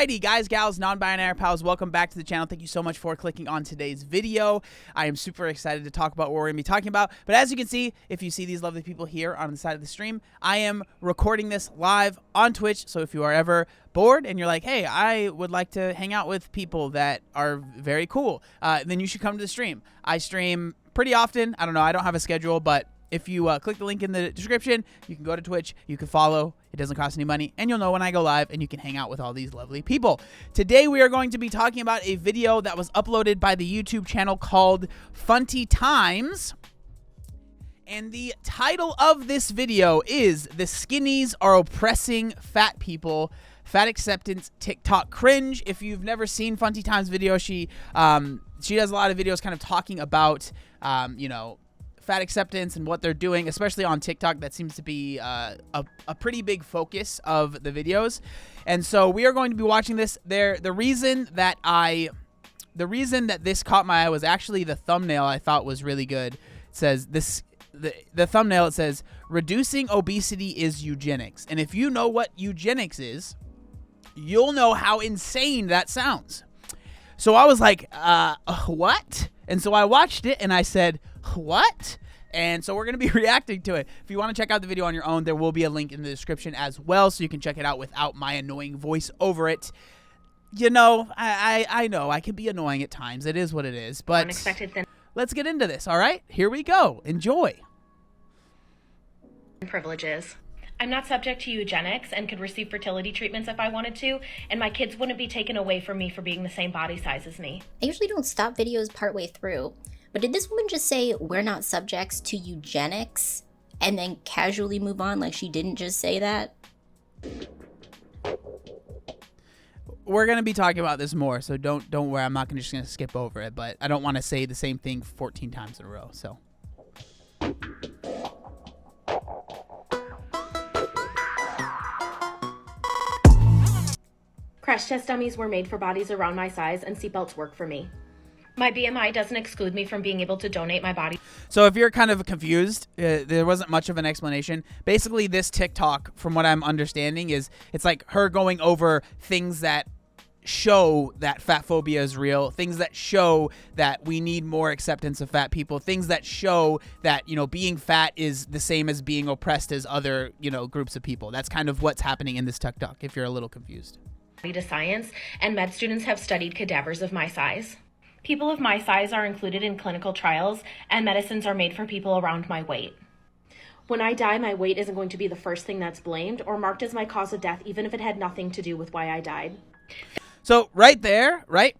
Alrighty, guys, gals, non-binary pals, welcome back to the channel. Thank you so much for clicking on today's video. I am super excited to talk about what we're going to be talking about. But as you can see, if you see these lovely people here on the side of the stream, I am recording this live on Twitch. So if you are ever bored and you're like, hey, I would like to hang out with people that are very cool, then you should come to the stream. I stream pretty often. I don't know. I don't have a schedule, but if you click the link in the description, you can go to Twitch, you can follow, it doesn't cost any money, and you'll know when I go live, and you can hang out with all these lovely people. Today, we are going to be talking about a video that was uploaded by the YouTube channel called Funty Times, and the title of this video is The Skinnies Are Oppressing Fat People, Fat Acceptance TikTok Cringe. If you've never seen Funty Times' video, she does a lot of videos kind of talking about, you know, fat acceptance and what they're doing, especially on TikTok. That seems to be a pretty big focus of the videos. And so we are going to be watching this. The reason that this caught my eye was actually the thumbnail. I thought was really good. It says the thumbnail, it says, reducing obesity is eugenics. And if you know what eugenics is, you'll know how insane that sounds. So I was like, what? And so I watched it and I said, what? And so we're going to be reacting to it. If you want to check out the video on your own, there will be a link in the description as well, so you can check it out without my annoying voice over it. You know, I know I can be annoying at times. It is what it is. But let's get into this, all right? Here we go. Enjoy. Privileges. I'm not subject to eugenics and could receive fertility treatments if I wanted to, and my kids wouldn't be taken away from me for being the same body size as me. I usually don't stop videos partway through, but did this woman just say we're not subjects to eugenics and then casually move on like she didn't just say that? We're going to be talking about this more, so don't worry. I'm not just going to skip over it, but I don't want to say the same thing 14 times in a row, so. Crash test dummies were made for bodies around my size, and seatbelts work for me. My BMI doesn't exclude me from being able to donate my body. So if you're kind of confused, there wasn't much of an explanation. Basically, this TikTok, from what I'm understanding, is it's like her going over things that show that fat phobia is real, things that show that we need more acceptance of fat people, things that show that, you know, being fat is the same as being oppressed as other, you know, groups of people. That's kind of what's happening in this TikTok, if you're a little confused. To science, and med students have studied cadavers of my size. People of my size are included in clinical trials, and medicines are made for people around my weight. When I die, my weight isn't going to be the first thing that's blamed or marked as my cause of death, even if it had nothing to do with why I died. So right there, right?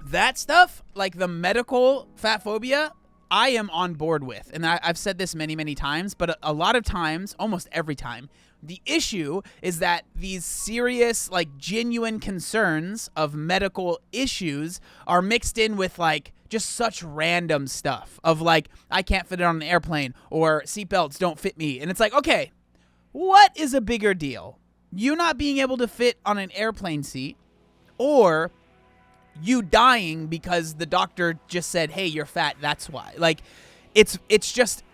That stuff, like the medical fat phobia, I am on board with. And I've said this many, many times, but a lot of times, almost every time, the issue is that these serious, like, genuine concerns of medical issues are mixed in with, like, just such random stuff of, like, I can't fit it on an airplane, or seatbelts don't fit me. And it's like, okay, what is a bigger deal? You not being able to fit on an airplane seat, or you dying because the doctor just said, hey, you're fat, that's why. Like, it's just,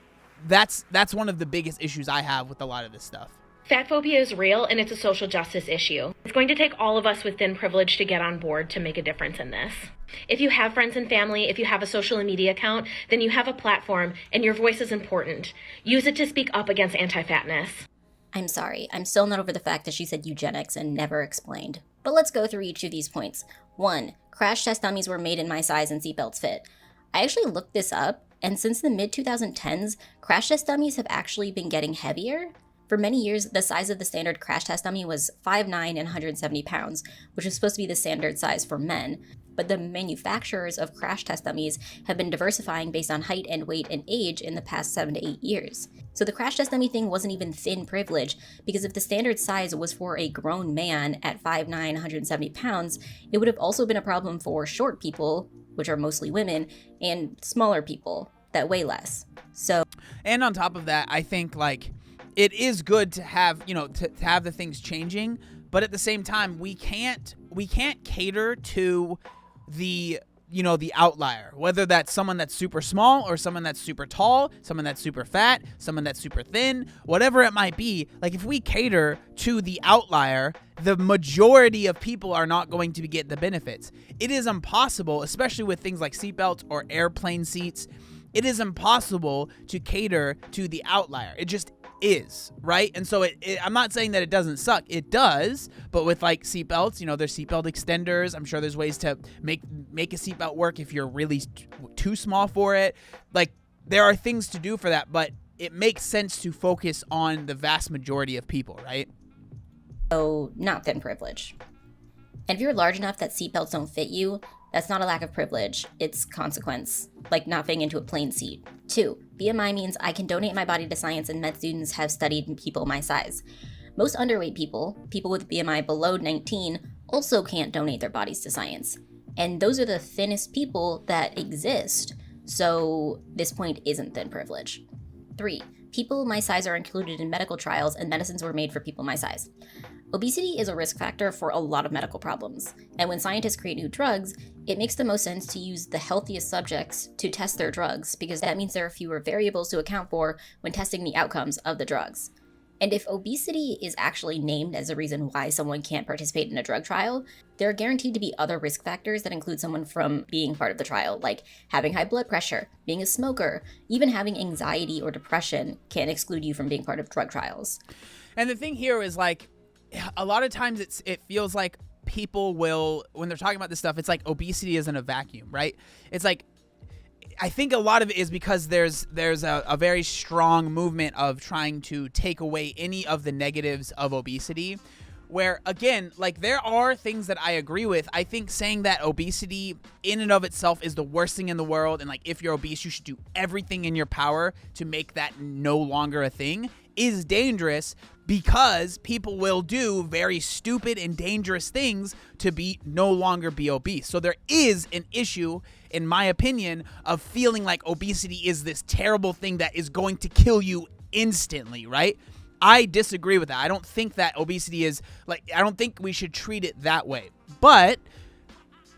that's one of the biggest issues I have with a lot of this stuff. Fat phobia is real, and it's a social justice issue. It's going to take all of us with thin privilege to get on board to make a difference in this. If you have friends and family, if you have a social media account, then you have a platform, and your voice is important. Use it to speak up against anti-fatness. I'm sorry, I'm still not over the fact that she said eugenics and never explained. But let's go through each of these points. 1. Crash test dummies were made in my size and seatbelts fit. I actually looked this up, and since the mid-2010s, crash test dummies have actually been getting heavier. For many years, the size of the standard crash test dummy was 5'9" and 170 pounds, which is supposed to be the standard size for men. But the manufacturers of crash test dummies have been diversifying based on height and weight and age in the past 7 to 8 years. So the crash test dummy thing wasn't even thin privilege, because if the standard size was for a grown man at 5'9", 170 pounds, it would have also been a problem for short people, which are mostly women, and smaller people that weigh less. So, and on top of that, I think, like, it is good to have, you know, to have the things changing, but at the same time, we can't cater to the, you know, the outlier, whether that's someone that's super small or someone that's super tall, someone that's super fat, someone that's super thin, whatever it might be. Like, if we cater to the outlier, the majority of people are not going to get the benefits. It is impossible, especially with things like seatbelts or airplane seats. It is impossible to cater to the outlier. It just is, right? And so I'm not saying that it doesn't suck. It does, but with like seatbelts, you know, there's seatbelt extenders. I'm sure there's ways to make a seatbelt work if you're really too small for it. Like, there are things to do for that, but it makes sense to focus on the vast majority of people, right? So, not thin privilege. And if you're large enough that seatbelts don't fit you, that's not a lack of privilege, it's consequence, like not fitting into a plane seat. 2, BMI means I can donate my body to science, and med students have studied people my size. Most underweight people with BMI below 19, also can't donate their bodies to science. And those are the thinnest people that exist, so this point isn't thin privilege. 3, people my size are included in medical trials, and medicines were made for people my size. Obesity is a risk factor for a lot of medical problems, and when scientists create new drugs, it makes the most sense to use the healthiest subjects to test their drugs, because that means there are fewer variables to account for when testing the outcomes of the drugs. And if obesity is actually named as a reason why someone can't participate in a drug trial, there are guaranteed to be other risk factors that include someone from being part of the trial, like having high blood pressure, being a smoker, even having anxiety or depression can exclude you from being part of drug trials. And the thing here is, like, a lot of times it feels like people will, when they're talking about this stuff, it's like obesity is in a vacuum, right? It's like, I think a lot of it is because there's a very strong movement of trying to take away any of the negatives of obesity, where, again, like, there are things that I agree with. I think saying that obesity in and of itself is the worst thing in the world, and like, if you're obese, you should do everything in your power to make that no longer a thing, is dangerous, because people will do very stupid and dangerous things to no longer be obese. So there is an issue, in my opinion, of feeling like obesity is this terrible thing that is going to kill you instantly, right? I disagree with that. I don't think that obesity is, like, I don't think we should treat it that way. But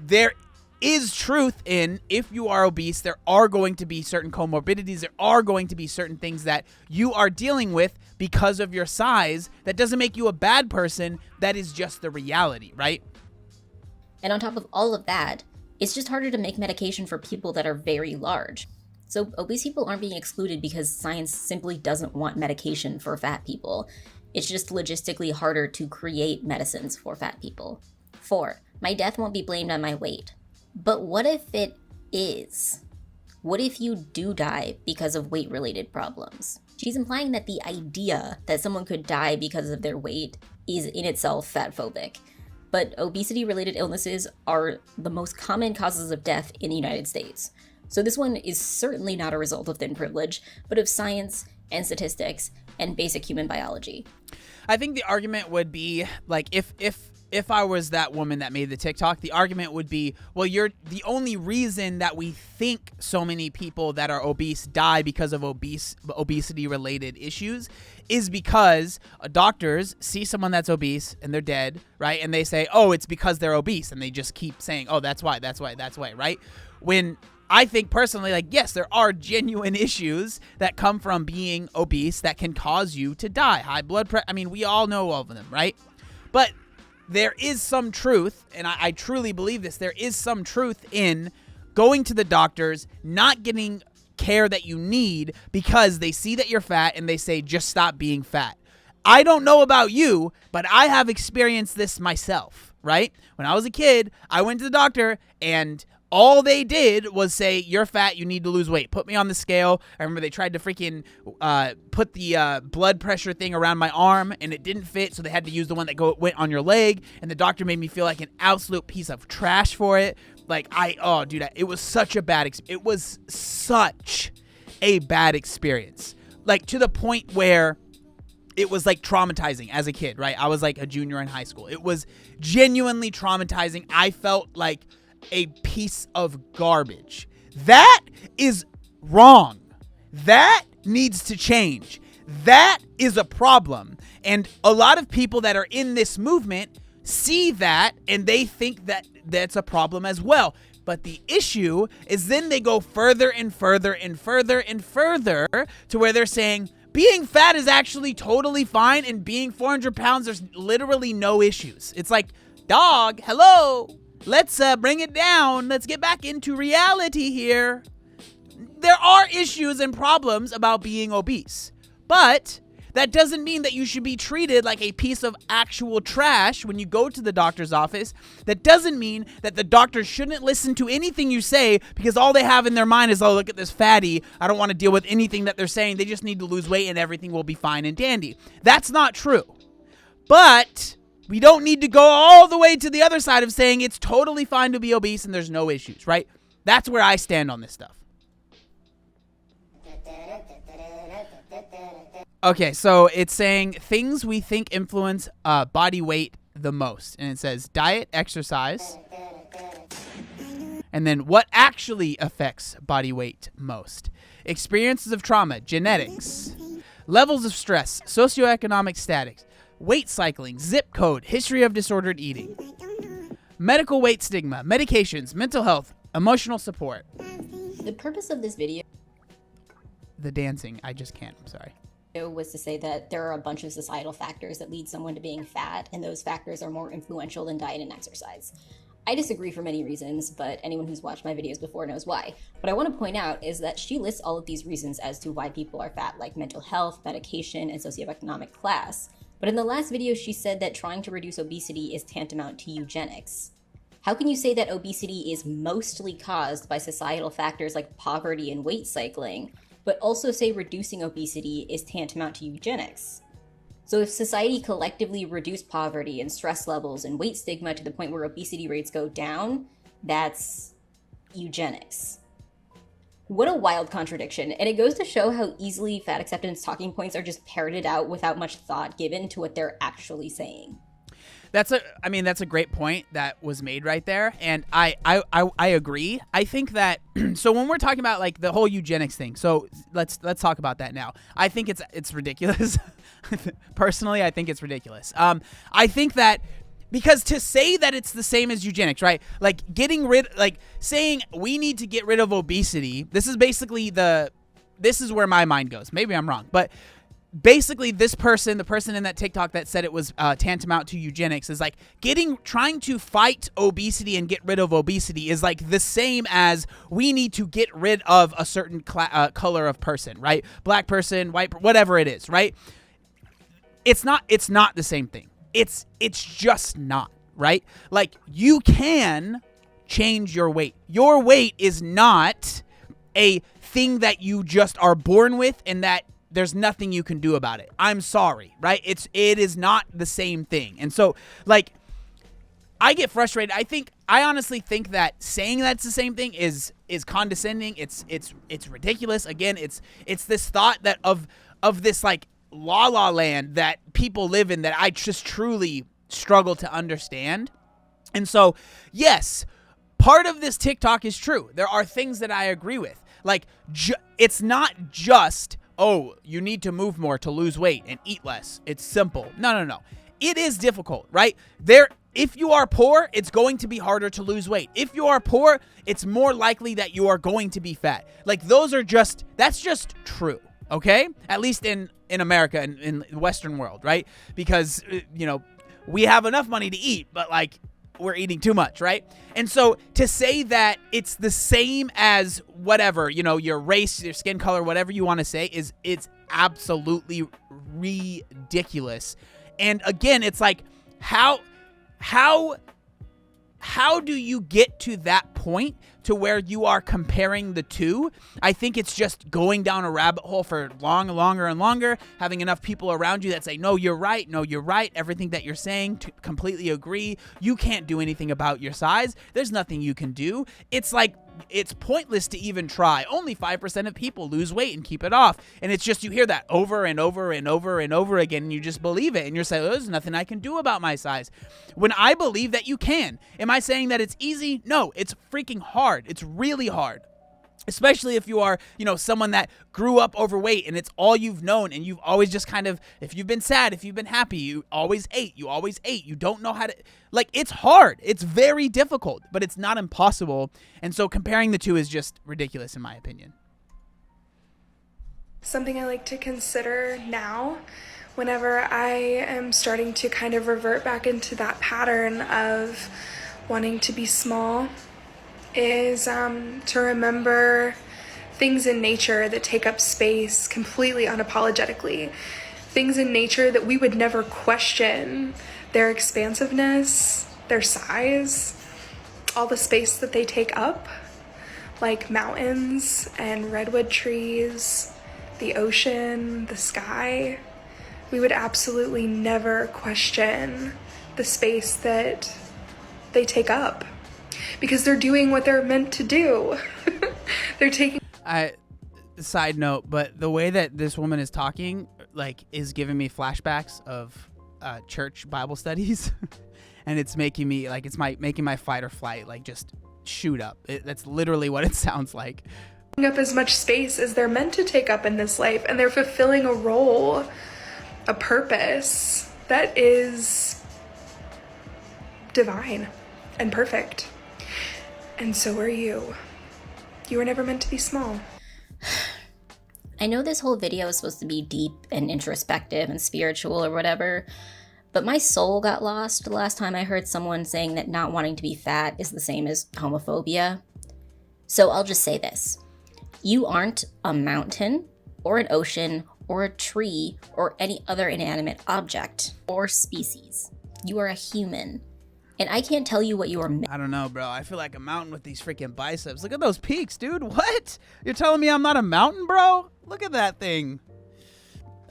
there is truth in, if you are obese, there are going to be certain comorbidities. There are going to be certain things that you are dealing with because of your size. That doesn't make you a bad person. That is just the reality, right? And on top of all of that, it's just harder to make medication for people that are very large. So obese people aren't being excluded because science simply doesn't want medication for fat people. It's just logistically harder to create medicines for fat people. 4, my death won't be blamed on my weight. But what if it is? What if you do die because of weight-related problems? She's implying that the idea that someone could die because of their weight is in itself fatphobic. But obesity-related illnesses are the most common causes of death in the United States. So this one is certainly not a result of thin privilege, but of science and statistics and basic human biology. I think the argument would be, like, if I was that woman that made the TikTok, the argument would be, well, you're the only reason that we think so many people that are obese die because of obesity-related issues is because doctors see someone that's obese and they're dead, right? And they say, oh, it's because they're obese. And they just keep saying, oh, that's why, right? When I think personally, like, yes, there are genuine issues that come from being obese that can cause you to die. High blood pressure. I mean, we all know of them, right? But there is some truth, and I truly believe this, there is some truth in going to the doctors, not getting care that you need because they see that you're fat and they say, just stop being fat. I don't know about you, but I have experienced this myself, right? When I was a kid, I went to the doctor and all they did was say, you're fat, you need to lose weight. Put me on the scale. I remember they tried to freaking put the blood pressure thing around my arm, and it didn't fit, so they had to use the one that went on your leg, and the doctor made me feel like an absolute piece of trash for it. Like, oh, dude, it was such a bad experience. It was such a bad experience. Like, to the point where it was, like, traumatizing as a kid, right? I was, like, a junior in high school. It was genuinely traumatizing. I felt like a piece of garbage. That is wrong. That needs to change. That is a problem. And a lot of people that are in this movement see that and they think that that's a problem as well. But the issue is then they go further and further and further and further to where they're saying, being fat is actually totally fine, and being 400 pounds, there's literally no issues. It's like, dog, hello, let's bring it down. Let's get back into reality here. There are issues and problems about being obese, but that doesn't mean that you should be treated like a piece of actual trash when you go to the doctor's office. That doesn't mean that the doctor shouldn't listen to anything you say because all they have in their mind is, oh, look at this fatty. I don't want to deal with anything that they're saying. They just need to lose weight and everything will be fine and dandy. That's not true. But we don't need to go all the way to the other side of saying it's totally fine to be obese and there's no issues, right? That's where I stand on this stuff. Okay, so it's saying things we think influence body weight the most. And it says diet, exercise, and then what actually affects body weight most. Experiences of trauma, genetics, levels of stress, socioeconomic status, weight cycling, zip code, history of disordered eating, medical weight stigma, medications, mental health, emotional support. The purpose of this video The dancing, I just can't, I'm sorry. was to say that there are a bunch of societal factors that lead someone to being fat, and those factors are more influential than diet and exercise. I disagree for many reasons, but anyone who's watched my videos before knows why. What I want to point out is that she lists all of these reasons as to why people are fat, like mental health, medication, and socioeconomic class. But in the last video, she said that trying to reduce obesity is tantamount to eugenics. How can you say that obesity is mostly caused by societal factors like poverty and weight cycling, but also say reducing obesity is tantamount to eugenics? So if society collectively reduced poverty and stress levels and weight stigma to the point where obesity rates go down, that's eugenics. What a wild contradiction, and it goes to show how easily fat acceptance talking points are just parroted out without much thought given to what they're actually saying. That's a great point that was made right there, and I agree. I think that so when we're talking about like the whole eugenics thing, so let's talk about that now. I think it's ridiculous. Personally, I think it's ridiculous. I think that because to say that it's the same as eugenics, right? Like saying we need to get rid of obesity. This is basically this is where my mind goes. Maybe I'm wrong, but basically the person in that TikTok that said it was tantamount to eugenics is like trying to fight obesity and get rid of obesity is like the same as we need to get rid of a certain color of person, right? Black person, white, whatever it is, right? It's not the same thing. It's just not, right? Like you can change your weight. Your weight is not a thing that you just are born with and that there's nothing you can do about it. I'm sorry, right? It is not the same thing. And so like I get frustrated. I honestly think that saying that's the same thing is condescending. It's ridiculous. Again, it's this thought that of this like la land that people live in that I just truly struggle to understand. And so, yes, part of this TikTok is true. There are things that I agree with. Like it's not just, oh, you need to move more to lose weight and eat less. It's simple. No. It is difficult, right? If you are poor, it's going to be harder to lose weight. If you are poor, it's more likely that you are going to be fat. Like that's just true, okay? At least in America and in the Western world, right? Because, we have enough money to eat, but like we're eating too much, right? And so to say that it's the same as whatever, your race, your skin color, whatever you want to say it's absolutely ridiculous. And again, it's like, how do you get to that point to where you are comparing the two? I think it's just going down a rabbit hole for longer and longer, having enough people around you that say, no, you're right. Everything that you're saying, completely agree. You can't do anything about your size. There's nothing you can do. It's like, it's pointless to even try. Only 5% of people lose weight and keep it off. And it's just, you hear that over and over and over and over again, and you just believe it. And you're saying, oh, there's nothing I can do about my size. When I believe that you can. Am I saying that it's easy? No, it's freaking hard. It's really hard. Especially if you are, someone that grew up overweight and it's all you've known and you've always just kind of, if you've been sad, if you've been happy, you always ate. You don't know how to, it's hard. It's very difficult, but it's not impossible. And so comparing the two is just ridiculous in my opinion. Something I like to consider now, whenever I am starting to kind of revert back into that pattern of wanting to be small, is to remember things in nature that take up space completely unapologetically. Things in nature that we would never question their expansiveness, their size, all the space that they take up, like mountains and redwood trees, the ocean, the sky. We would absolutely never question the space that they take up because they're doing what they're meant to do. They're taking. Side note, but the way that this woman is talking, like, is giving me flashbacks of church Bible studies, and it's making me like making my fight or flight like just shoot up. That's literally what it sounds like. Up as much space as they're meant to take up in this life, and they're fulfilling a role, a purpose that is divine and perfect. And so are you. You were never meant to be small. I know this whole video is supposed to be deep and introspective and spiritual or whatever, but my soul got lost the last time I heard someone saying that not wanting to be fat is the same as homophobia. So I'll just say this. You aren't a mountain or an ocean or a tree or any other inanimate object or species. You are a human. And I can't tell you what you are. I don't know, bro. I feel like a mountain with these freaking biceps. Look at those peaks, dude. What? You're telling me I'm not a mountain, bro? Look at that thing.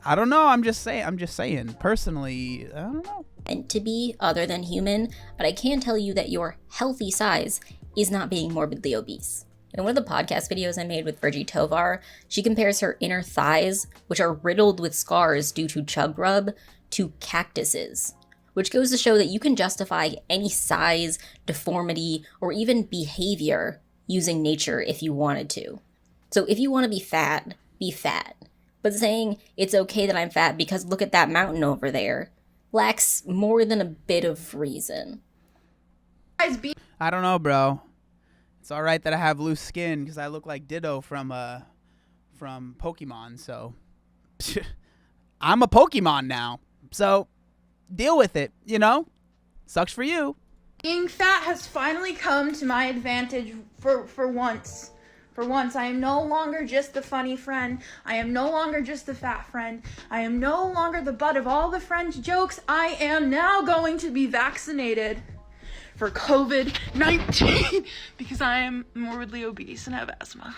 I don't know. I'm just saying. Personally, I don't know. And to be other than human, but I can tell you that your healthy size is not being morbidly obese. In one of the podcast videos I made with Virgie Tovar, she compares her inner thighs, which are riddled with scars due to chug rub, to cactuses, which goes to show that you can justify any size, deformity, or even behavior using nature if you wanted to. So if you want to be fat, be fat. But saying it's okay that I'm fat because look at that mountain over there lacks more than a bit of reason. I don't know, bro. It's all right that I have loose skin because I look like Ditto from Pokemon. So I'm a Pokemon now. So deal with it, you know? Sucks for you. Being fat has finally come to my advantage for once. For once, I am no longer just the funny friend. I am no longer just the fat friend. I am no longer the butt of all the friends' jokes. I am now going to be vaccinated for COVID-19 because I am morbidly obese and have asthma.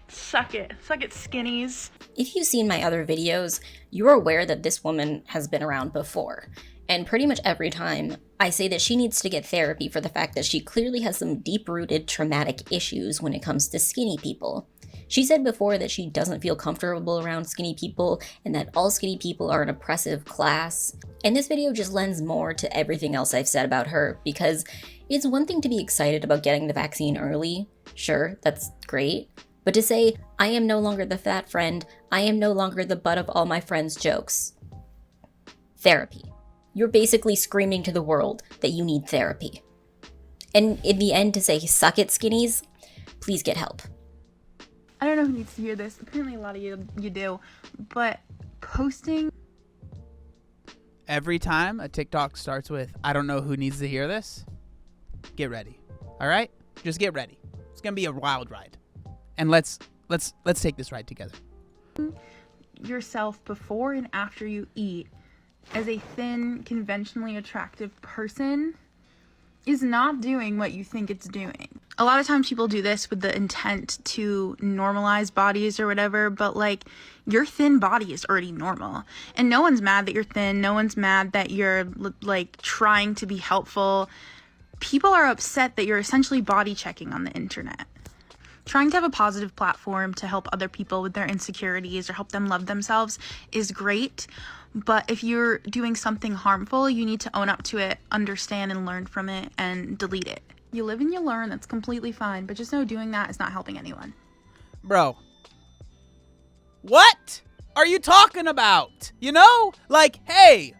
Suck it, skinnies. If you've seen my other videos, you're aware that this woman has been around before. And pretty much every time, I say that she needs to get therapy for the fact that she clearly has some deep-rooted traumatic issues when it comes to skinny people. She said before that she doesn't feel comfortable around skinny people and that all skinny people are an oppressive class. And this video just lends more to everything else I've said about her because it's one thing to be excited about getting the vaccine early. Sure, that's great. But to say, I am no longer the fat friend, I am no longer the butt of all my friends' jokes. Therapy. You're basically screaming to the world that you need therapy. And in the end, to say, suck it, skinnies, please get help. I don't know who needs to hear this. Apparently a lot of you do. But posting... Every time a TikTok starts with, I don't know who needs to hear this, get ready. All right? Just get ready. It's going to be a wild ride. And let's take this ride together. Yourself before and after you eat as a thin, conventionally attractive person is not doing what you think it's doing. A lot of times people do this with the intent to normalize bodies or whatever, but like your thin body is already normal. And no one's mad that you're thin. No one's mad that you're like trying to be helpful. People are upset that you're essentially body checking on the internet. Trying to have a positive platform to help other people with their insecurities or help them love themselves is great. But if you're doing something harmful, you need to own up to it, understand and learn from it, and delete it. You live and you learn, that's completely fine. But just know doing that is not helping anyone. Bro. What are you talking about? You know? Like, hey,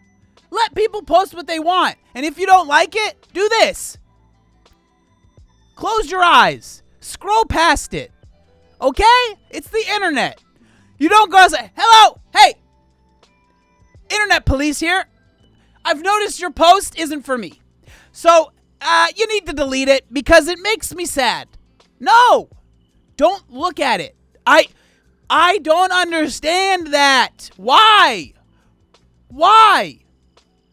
let people post what they want. And if you don't like it, do this. Close your eyes. Scroll past it. Okay? It's the internet. You don't go and say, hello, hey, internet police here. I've noticed your post isn't for me. So, you need to delete it because it makes me sad. No, don't look at it. I don't understand that. Why?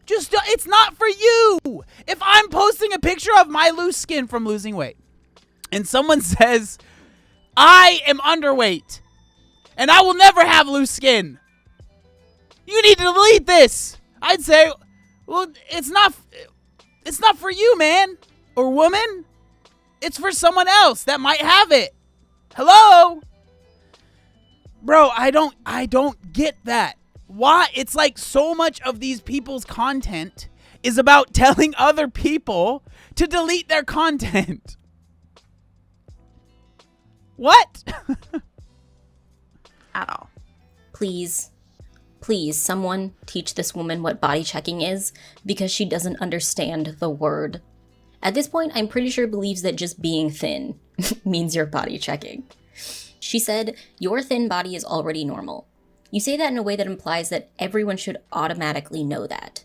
Just, it's not for you. If I'm posting a picture of my loose skin from losing weight and someone says, I am underweight and I will never have loose skin, you need to delete this. I'd say, well, it's not for you, man or woman. It's for someone else that might have it. Hello? Bro, I don't get that. Why? It's like so much of these people's content is about telling other people to delete their content. What? At all. Please, someone teach this woman what body checking is, because she doesn't understand the word. At this point, I'm pretty sure believes that just being thin means you're body checking. She said, your thin body is already normal. You say that in a way that implies that everyone should automatically know that.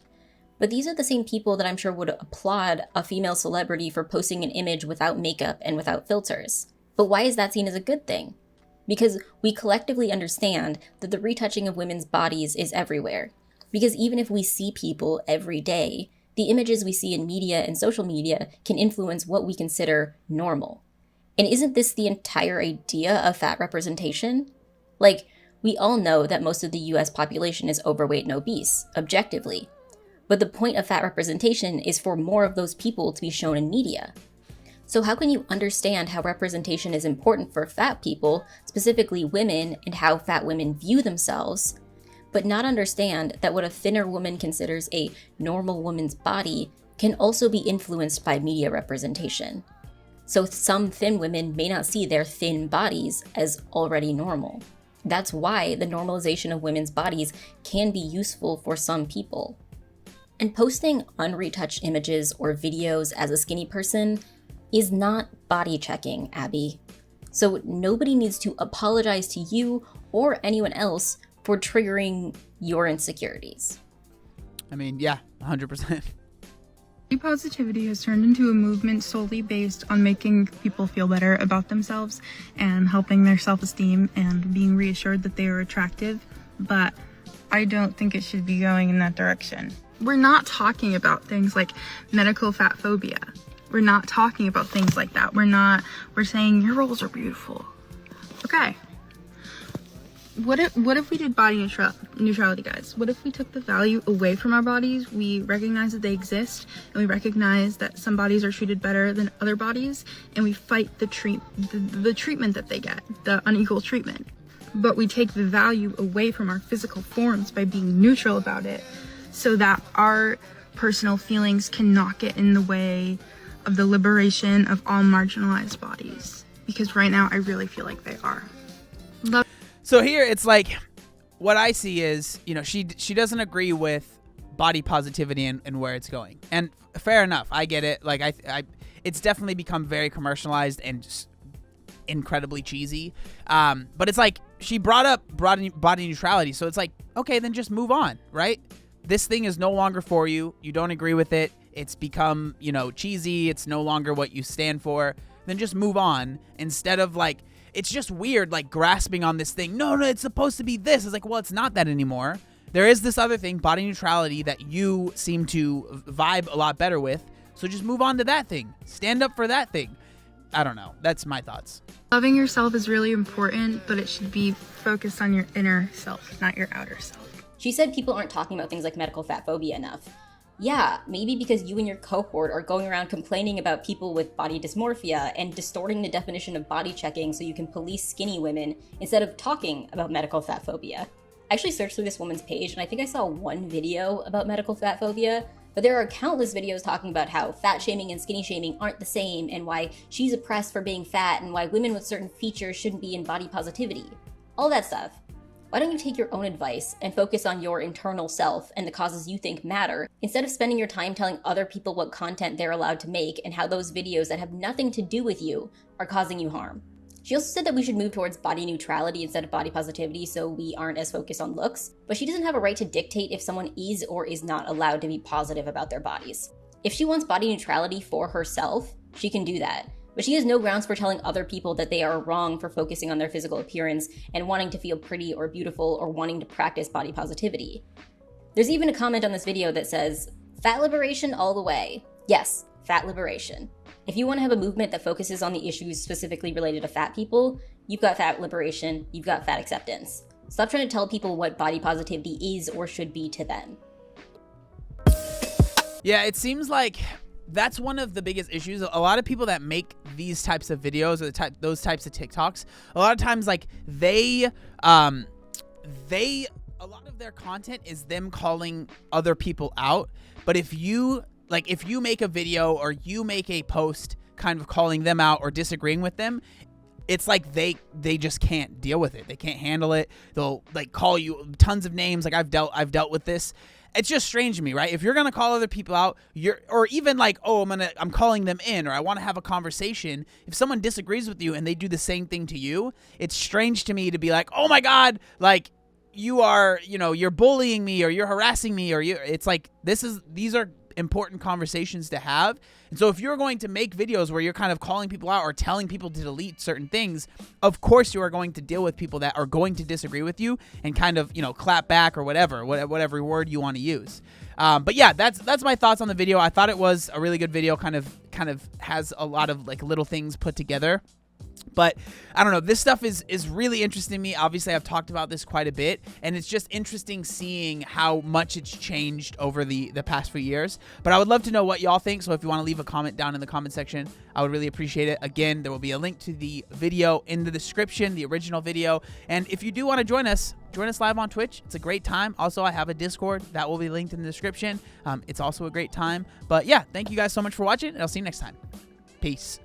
But these are the same people that I'm sure would applaud a female celebrity for posting an image without makeup and without filters. But why is that seen as a good thing? Because we collectively understand that the retouching of women's bodies is everywhere. Because even if we see people every day, the images we see in media and social media can influence what we consider normal. And isn't this the entire idea of fat representation? Like, we all know that most of the US population is overweight and obese, objectively. But the point of fat representation is for more of those people to be shown in media. So how can you understand how representation is important for fat people, specifically women, and how fat women view themselves, but not understand that what a thinner woman considers a normal woman's body can also be influenced by media representation? So some thin women may not see their thin bodies as already normal. That's why the normalization of women's bodies can be useful for some people. And posting unretouched images or videos as a skinny person is not body checking, Abby. So nobody needs to apologize to you or anyone else for triggering your insecurities. I mean, yeah, 100%. Body positivity has turned into a movement solely based on making people feel better about themselves and helping their self-esteem and being reassured that they are attractive, but I don't think it should be going in that direction. We're not talking about things like medical fat phobia. We're not talking about things like that. We're saying your rolls are beautiful. Okay. What if we did body neutrality, guys? What if we took the value away from our bodies? We recognize that they exist, and we recognize that some bodies are treated better than other bodies, and we fight the treatment that they get, the unequal treatment. But we take the value away from our physical forms by being neutral about it, so that our personal feelings cannot get in the way of the liberation of all marginalized bodies. Because right now, I really feel like they are. So here it's like, what I see is, you know, she doesn't agree with body positivity and where it's going. And fair enough. I get it. Like it's definitely become very commercialized and just incredibly cheesy. But it's like she brought up body neutrality. So it's like, okay, then just move on, right? This thing is no longer for you. You don't agree with it. It's become, you know, cheesy. It's no longer what you stand for. Then just move on instead of like, it's just weird, like grasping on this thing. No, it's supposed to be this. It's like, well, it's not that anymore. There is this other thing, body neutrality, that you seem to vibe a lot better with. So just move on to that thing. Stand up for that thing. I don't know. That's my thoughts. Loving yourself is really important, but it should be focused on your inner self, not your outer self. She said people aren't talking about things like medical fat phobia enough. Yeah, maybe because you and your cohort are going around complaining about people with body dysmorphia and distorting the definition of body checking so you can police skinny women instead of talking about medical fat phobia. I actually searched through this woman's page and I think I saw one video about medical fat phobia, but there are countless videos talking about how fat shaming and skinny shaming aren't the same and why she's oppressed for being fat and why women with certain features shouldn't be in body positivity. All that stuff. Why don't you take your own advice and focus on your internal self and the causes you think matter, instead of spending your time telling other people what content they're allowed to make and how those videos that have nothing to do with you are causing you harm? She also said that we should move towards body neutrality instead of body positivity so we aren't as focused on looks, but she doesn't have a right to dictate if someone is or is not allowed to be positive about their bodies. If she wants body neutrality for herself, she can do that, but she has no grounds for telling other people that they are wrong for focusing on their physical appearance and wanting to feel pretty or beautiful or wanting to practice body positivity. There's even a comment on this video that says, "Fat liberation all the way." Yes, fat liberation. If you want to have a movement that focuses on the issues specifically related to fat people, you've got fat liberation, you've got fat acceptance. Stop trying to tell people what body positivity is or should be to them. Yeah, it seems like that's one of the biggest issues. A lot of people that make these types of videos or those types of TikToks, a lot of times like a lot of their content is them calling other people out. But if you make a video or you make a post kind of calling them out or disagreeing with them, it's like they just can't deal with it. They can't handle it. They'll like call you tons of names. Like I've dealt with this. It's just strange to me, right? If you're gonna call other people out, or even like, oh, I'm calling them in, or I want to have a conversation. If someone disagrees with you and they do the same thing to you, it's strange to me to be like, oh my God, like you are, you're bullying me or you're harassing me or it's like these are important conversations to have. And so if you're going to make videos where you're kind of calling people out or telling people to delete certain things, of course you are going to deal with people that are going to disagree with you and kind of, clap back or whatever word you want to use. But yeah, that's my thoughts on the video. I thought it was a really good video, kind of has a lot of like little things put together. But I don't know, this stuff is really interesting to me. Obviously, I've talked about this quite a bit, and it's just interesting seeing how much it's changed over the past few years. But I would love to know what y'all think, so if you want to leave a comment down in the comment section, I would really appreciate it. Again, there will be a link to the video in the description, the original video. And if you do want to join us live on Twitch. It's a great time. Also, I have a Discord that will be linked in the description. It's also a great time. But yeah, thank you guys so much for watching, and I'll see you next time. Peace.